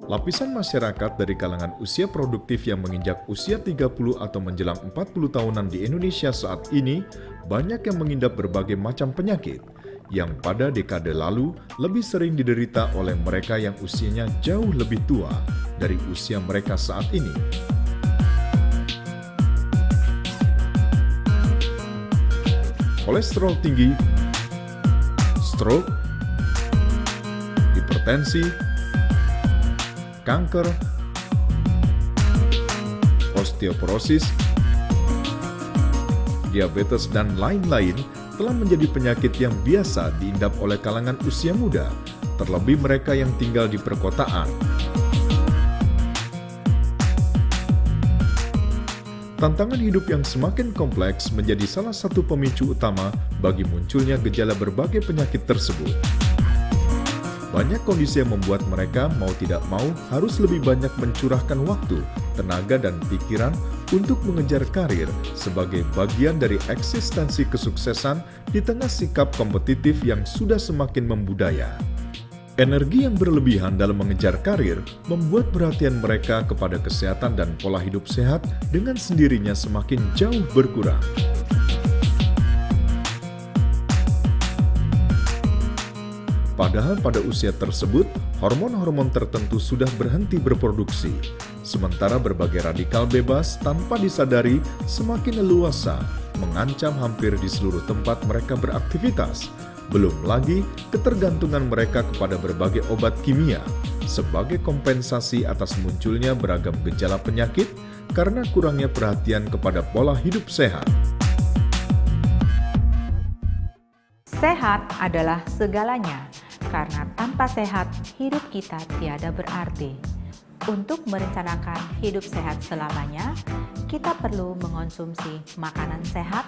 Lapisan masyarakat dari kalangan usia produktif yang menginjak usia 30 atau menjelang 40 tahunan di Indonesia saat ini banyak yang mengidap berbagai macam penyakit yang pada dekade lalu lebih sering diderita oleh mereka yang usianya jauh lebih tua dari usia mereka saat ini. Kolesterol tinggi, stroke, hipertensi, kanker, osteoporosis, diabetes, dan lain-lain telah menjadi penyakit yang biasa diidap oleh kalangan usia muda, terlebih mereka yang tinggal di perkotaan. Tantangan hidup yang semakin kompleks menjadi salah satu pemicu utama bagi munculnya gejala berbagai penyakit tersebut. Banyak kondisi yang membuat mereka mau tidak mau harus lebih banyak mencurahkan waktu, tenaga, dan pikiran untuk mengejar karir sebagai bagian dari eksistensi kesuksesan di tengah sikap kompetitif yang sudah semakin membudaya. Energi yang berlebihan dalam mengejar karir membuat perhatian mereka kepada kesehatan dan pola hidup sehat dengan sendirinya semakin jauh berkurang. Padahal pada usia tersebut, hormon-hormon tertentu sudah berhenti berproduksi, sementara berbagai radikal bebas tanpa disadari semakin leluasa, mengancam hampir di seluruh tempat mereka beraktivitas. Belum lagi ketergantungan mereka kepada berbagai obat kimia, sebagai kompensasi atas munculnya beragam gejala penyakit karena kurangnya perhatian kepada pola hidup sehat. Sehat adalah segalanya, karena tanpa sehat, hidup kita tiada berarti. Untuk merencanakan hidup sehat selamanya, kita perlu mengonsumsi makanan sehat,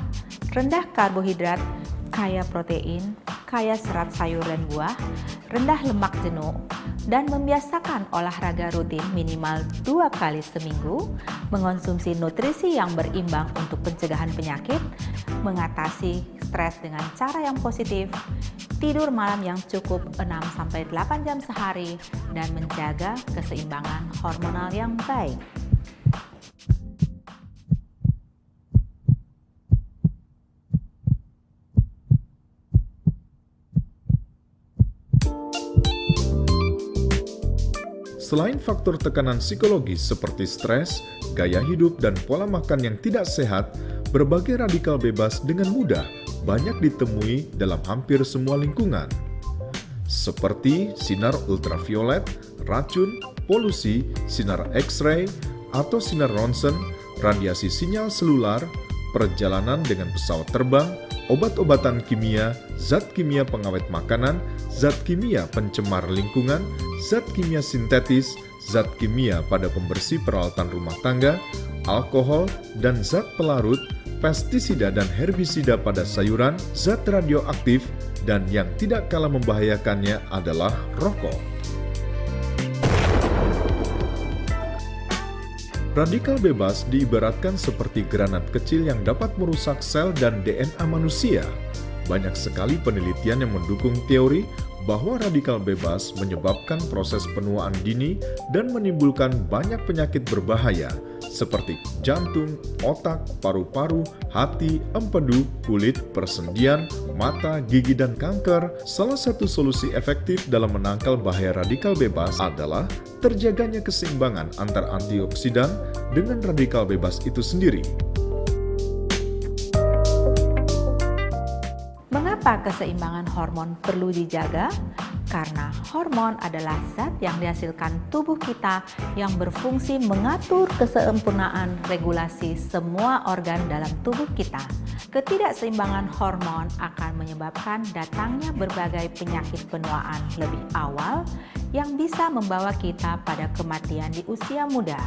rendah karbohidrat, kaya protein, kaya serat sayur dan buah, rendah lemak jenuh, dan membiasakan olahraga rutin minimal 2 kali seminggu, mengonsumsi nutrisi yang berimbang untuk pencegahan penyakit, mengatasi stres dengan cara yang positif, tidur malam yang cukup 6-8 jam sehari, dan menjaga keseimbangan hormonal yang baik. Selain faktor tekanan psikologis seperti stres, gaya hidup, dan pola makan yang tidak sehat, berbagai radikal bebas dengan mudah banyak ditemui dalam hampir semua lingkungan. Seperti sinar ultraviolet, racun, polusi, sinar X-ray, atau sinar ronsen, radiasi sinyal selular, perjalanan dengan pesawat terbang, obat-obatan kimia, zat kimia pengawet makanan, zat kimia pencemar lingkungan, zat kimia sintetis, zat kimia pada pembersih peralatan rumah tangga, alkohol, dan zat pelarut, pestisida dan herbisida pada sayuran, zat radioaktif, dan yang tidak kalah membahayakannya adalah rokok. Radikal bebas diibaratkan seperti granat kecil yang dapat merusak sel dan DNA manusia. Banyak sekali penelitian yang mendukung teori bahwa radikal bebas menyebabkan proses penuaan dini dan menimbulkan banyak penyakit berbahaya seperti jantung, otak, paru-paru, hati, empedu, kulit, persendian, mata, gigi, dan kanker. Salah satu solusi efektif dalam menangkal bahaya radikal bebas adalah terjaganya keseimbangan antar antioksidan dengan radikal bebas itu sendiri. Mengapa keseimbangan hormon perlu dijaga? Karena hormon adalah zat yang dihasilkan tubuh kita yang berfungsi mengatur kesempurnaan regulasi semua organ dalam tubuh kita. Ketidakseimbangan hormon akan menyebabkan datangnya berbagai penyakit penuaan lebih awal yang bisa membawa kita pada kematian di usia muda,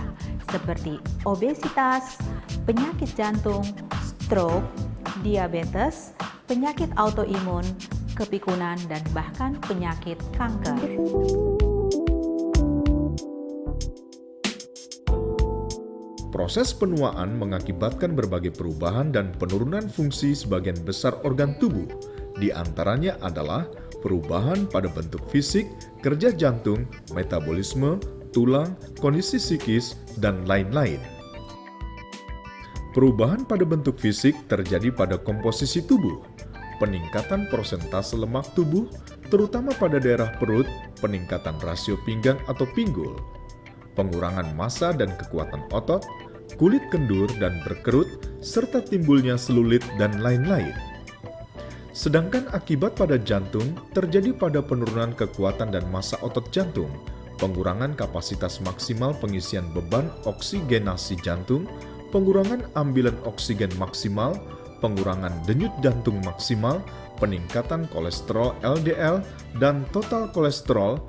seperti obesitas, penyakit jantung, stroke, diabetes, penyakit autoimun, kepikunan, dan bahkan penyakit kanker. Proses penuaan mengakibatkan berbagai perubahan dan penurunan fungsi sebagian besar organ tubuh. Di antaranya adalah perubahan pada bentuk fisik, kerja jantung, metabolisme, tulang, kondisi psikis, dan lain-lain. Perubahan pada bentuk fisik terjadi pada komposisi tubuh, peningkatan persentase lemak tubuh, terutama pada daerah perut, peningkatan rasio pinggang atau pinggul, pengurangan massa dan kekuatan otot, kulit kendur dan berkerut, serta timbulnya selulit dan lain-lain. Sedangkan akibat pada jantung terjadi pada penurunan kekuatan dan massa otot jantung, pengurangan kapasitas maksimal pengisian beban oksigenasi jantung, pengurangan ambilan oksigen maksimal, pengurangan denyut jantung maksimal, peningkatan kolesterol LDL dan total kolesterol,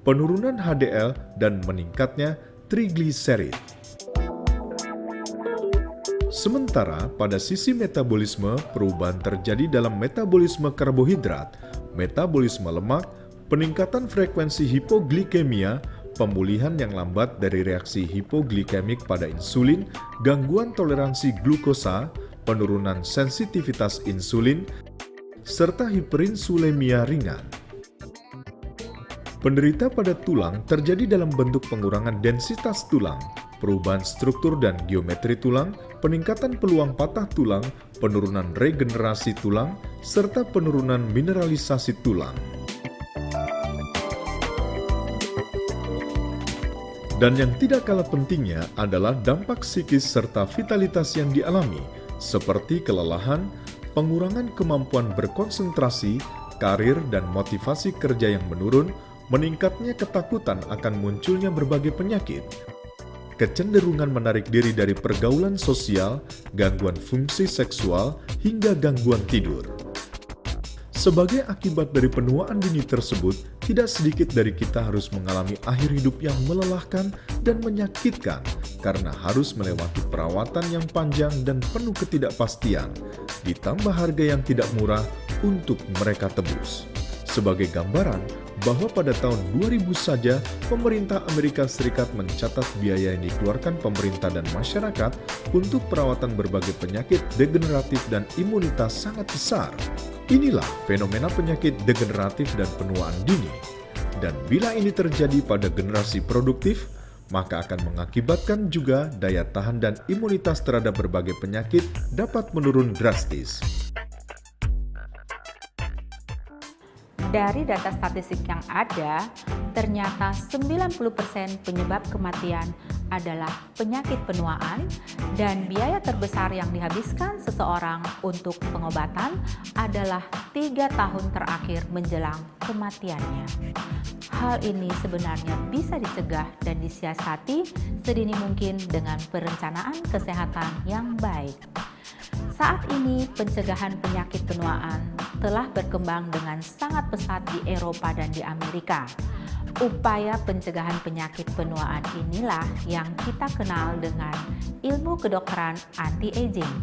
penurunan HDL, dan meningkatnya trigliserid. Sementara pada sisi metabolisme, perubahan terjadi dalam metabolisme karbohidrat, metabolisme lemak, peningkatan frekuensi hipoglikemia, pemulihan yang lambat dari reaksi hipoglikemik pada insulin, gangguan toleransi glukosa, penurunan sensitivitas insulin, serta hiperinsulemia ringan. Penderita pada tulang terjadi dalam bentuk pengurangan densitas tulang, perubahan struktur dan geometri tulang, peningkatan peluang patah tulang, penurunan regenerasi tulang, serta penurunan mineralisasi tulang. Dan yang tidak kalah pentingnya adalah dampak psikis serta vitalitas yang dialami, seperti kelelahan, pengurangan kemampuan berkonsentrasi, karir dan motivasi kerja yang menurun, meningkatnya ketakutan akan munculnya berbagai penyakit, kecenderungan menarik diri dari pergaulan sosial, gangguan fungsi seksual, hingga gangguan tidur. Sebagai akibat dari penuaan dini tersebut, tidak sedikit dari kita harus mengalami akhir hidup yang melelahkan dan menyakitkan karena harus melewati perawatan yang panjang dan penuh ketidakpastian, ditambah harga yang tidak murah untuk mereka tebus. Sebagai gambaran, bahwa pada tahun 2000 saja, pemerintah Amerika Serikat mencatat biaya yang dikeluarkan pemerintah dan masyarakat untuk perawatan berbagai penyakit degeneratif dan imunitas sangat besar. Inilah fenomena penyakit degeneratif dan penuaan dini. Dan bila ini terjadi pada generasi produktif, maka akan mengakibatkan juga daya tahan dan imunitas terhadap berbagai penyakit dapat menurun drastis. Dari data statistik yang ada, ternyata 90% penyebab kematian adalah penyakit penuaan dan biaya terbesar yang dihabiskan seseorang untuk pengobatan adalah 3 tahun terakhir menjelang kematiannya. Hal ini sebenarnya bisa dicegah dan disiasati sedini mungkin dengan perencanaan kesehatan yang baik. Saat ini, pencegahan penyakit penuaan telah berkembang dengan sangat pesat di Eropa dan di Amerika. Upaya pencegahan penyakit penuaan inilah yang kita kenal dengan ilmu kedokteran anti-aging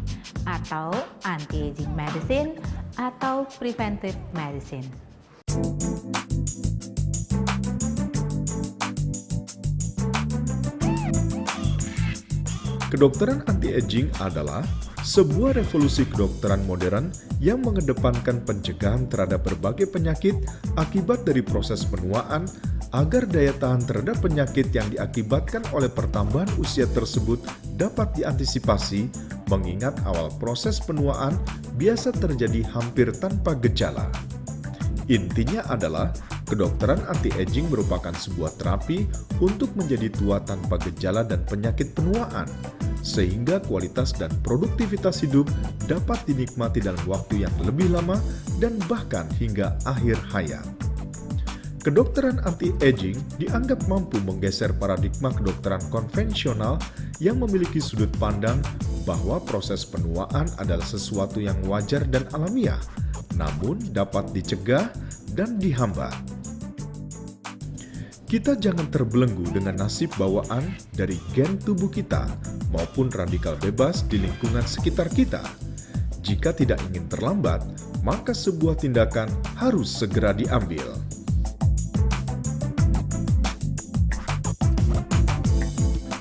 atau anti-aging medicine atau preventive medicine. Kedokteran anti-aging adalah sebuah revolusi kedokteran modern yang mengedepankan pencegahan terhadap berbagai penyakit akibat dari proses penuaan agar daya tahan terhadap penyakit yang diakibatkan oleh pertambahan usia tersebut dapat diantisipasi, mengingat awal proses penuaan biasa terjadi hampir tanpa gejala. Intinya adalah kedokteran anti-aging merupakan sebuah terapi untuk menjadi tua tanpa gejala dan penyakit penuaan, sehingga kualitas dan produktivitas hidup dapat dinikmati dalam waktu yang lebih lama dan bahkan hingga akhir hayat. Kedokteran anti-aging dianggap mampu menggeser paradigma kedokteran konvensional yang memiliki sudut pandang bahwa proses penuaan adalah sesuatu yang wajar dan alamiah, namun dapat dicegah dan dihambat. Kita jangan terbelenggu dengan nasib bawaan dari gen tubuh kita maupun radikal bebas di lingkungan sekitar kita. Jika tidak ingin terlambat, maka sebuah tindakan harus segera diambil.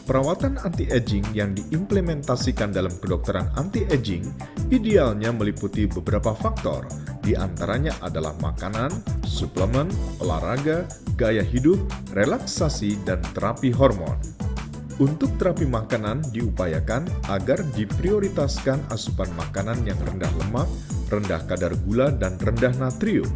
Perawatan anti-aging yang diimplementasikan dalam kedokteran anti-aging idealnya meliputi beberapa faktor, di antaranya adalah makanan, suplemen, olahraga, gaya hidup, relaksasi, dan terapi hormon. Untuk terapi makanan diupayakan agar diprioritaskan asupan makanan yang rendah lemak, rendah kadar gula, dan rendah natrium.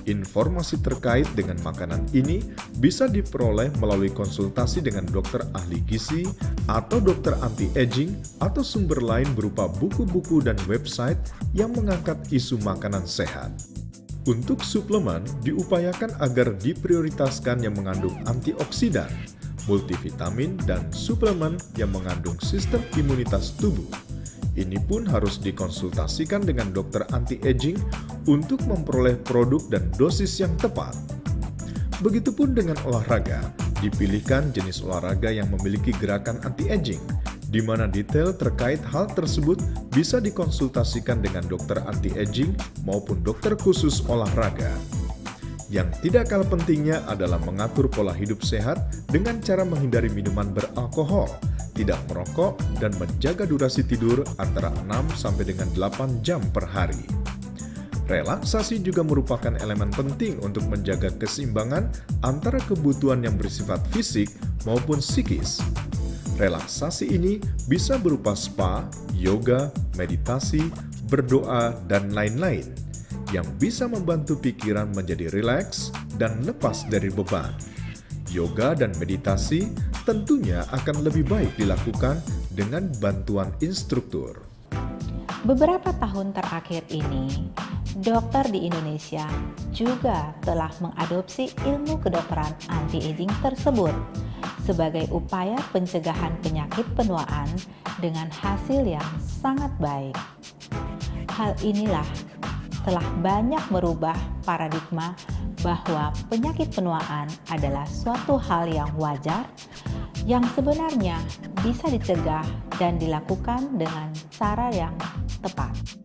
Informasi terkait dengan makanan ini bisa diperoleh melalui konsultasi dengan dokter ahli gizi atau dokter anti-aging atau sumber lain berupa buku-buku dan website yang mengangkat isu makanan sehat. Untuk suplemen, diupayakan agar diprioritaskan yang mengandung antioksidan, multivitamin, dan suplemen yang mengandung sistem imunitas tubuh. Ini pun harus dikonsultasikan dengan dokter anti-aging untuk memperoleh produk dan dosis yang tepat. Begitupun dengan olahraga, dipilihkan jenis olahraga yang memiliki gerakan anti-aging, di mana detail terkait hal tersebut bisa dikonsultasikan dengan dokter anti-aging maupun dokter khusus olahraga. Yang tidak kalah pentingnya adalah mengatur pola hidup sehat dengan cara menghindari minuman beralkohol, tidak merokok, dan menjaga durasi tidur antara 6 sampai dengan 8 jam per hari. Relaksasi juga merupakan elemen penting untuk menjaga keseimbangan antara kebutuhan yang bersifat fisik maupun psikis. Relaksasi ini bisa berupa spa, yoga, meditasi, berdoa, dan lain-lain yang bisa membantu pikiran menjadi rileks dan lepas dari beban. Yoga dan meditasi tentunya akan lebih baik dilakukan dengan bantuan instruktur. Beberapa tahun terakhir ini, dokter di Indonesia juga telah mengadopsi ilmu kedokteran anti-aging tersebut sebagai upaya pencegahan penyakit penuaan dengan hasil yang sangat baik. Hal inilah telah banyak merubah paradigma bahwa penyakit penuaan adalah suatu hal yang wajar yang sebenarnya bisa dicegah dan dilakukan dengan cara yang tepat.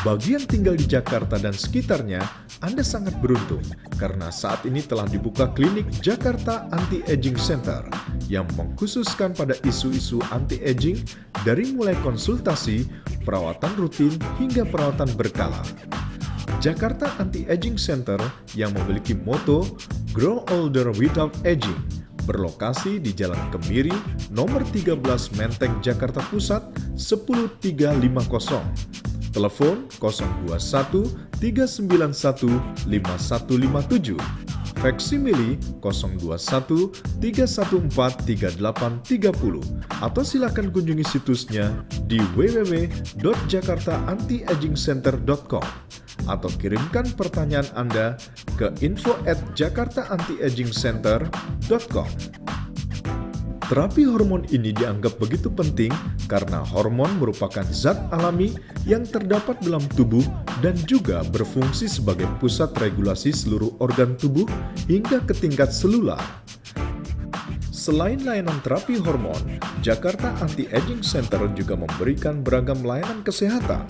Bagi yang tinggal di Jakarta dan sekitarnya, Anda sangat beruntung karena saat ini telah dibuka klinik Jakarta Anti-Aging Center yang mengkhususkan pada isu-isu anti-aging dari mulai konsultasi, perawatan rutin, hingga perawatan berkala. Jakarta Anti-Aging Center yang memiliki moto Grow Older Without Aging berlokasi di Jalan Kemiri, nomor 13 Menteng, Jakarta Pusat, 10350. Telepon 021 391 5157, faksimili 021 314 3830, atau silakan kunjungi situsnya di www.jakartaantiagingcenter.com atau kirimkan pertanyaan Anda ke info@jakartaantiagingcenter.com. Terapi hormon ini dianggap begitu penting karena hormon merupakan zat alami yang terdapat dalam tubuh dan juga berfungsi sebagai pusat regulasi seluruh organ tubuh hingga ke tingkat selular. Selain layanan terapi hormon, Jakarta Anti-Aging Center juga memberikan beragam layanan kesehatan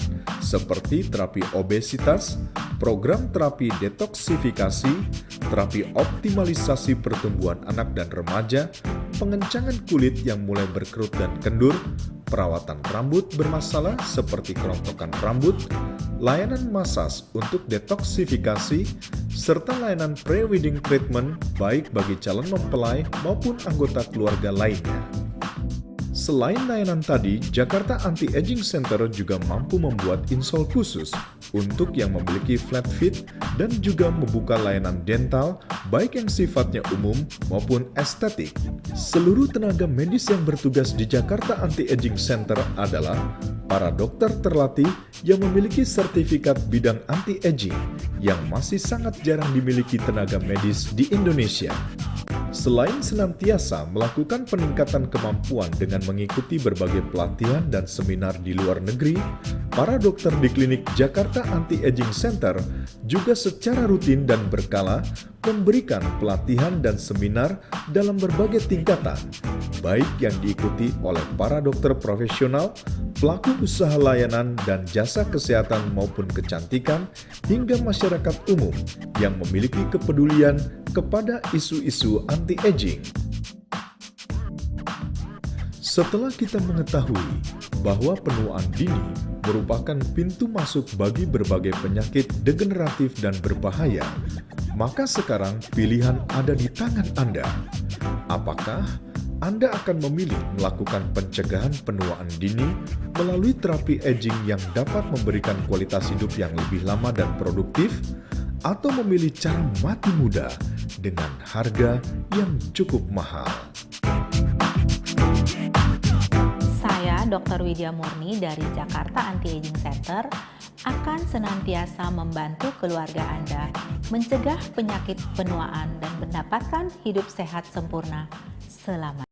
seperti terapi obesitas, program terapi detoksifikasi, terapi optimalisasi pertumbuhan anak dan remaja, pengencangan kulit yang mulai berkerut dan kendur, perawatan rambut bermasalah seperti kerontokan rambut, layanan masas untuk detoksifikasi, serta layanan pre-wedding treatment baik bagi calon mempelai maupun anggota keluarga lainnya. Selain layanan tadi, Jakarta Anti-Aging Center juga mampu membuat insol khusus untuk yang memiliki flat feet dan juga membuka layanan dental baik yang sifatnya umum maupun estetik. Seluruh tenaga medis yang bertugas di Jakarta Anti-Aging Center adalah para dokter terlatih yang memiliki sertifikat bidang anti-aging yang masih sangat jarang dimiliki tenaga medis di Indonesia. Selain senantiasa melakukan peningkatan kemampuan dengan mengikuti berbagai pelatihan dan seminar di luar negeri, para dokter di klinik Jakarta Anti-Aging Center juga secara rutin dan berkala memberikan pelatihan dan seminar dalam berbagai tingkatan, baik yang diikuti oleh para dokter profesional, pelaku usaha layanan dan jasa kesehatan maupun kecantikan, hingga masyarakat umum yang memiliki kepedulian kepada isu-isu anti-aging. Setelah kita mengetahui bahwa penuaan dini merupakan pintu masuk bagi berbagai penyakit degeneratif dan berbahaya, maka sekarang pilihan ada di tangan Anda. Apakah Anda akan memilih melakukan pencegahan penuaan dini melalui terapi aging yang dapat memberikan kualitas hidup yang lebih lama dan produktif, atau memilih cara mati muda dengan harga yang cukup mahal? Saya Dr. Widya Murni dari Jakarta Anti-Aging Center akan senantiasa membantu keluarga Anda mencegah penyakit penuaan dan mendapatkan hidup sehat sempurna selamanya.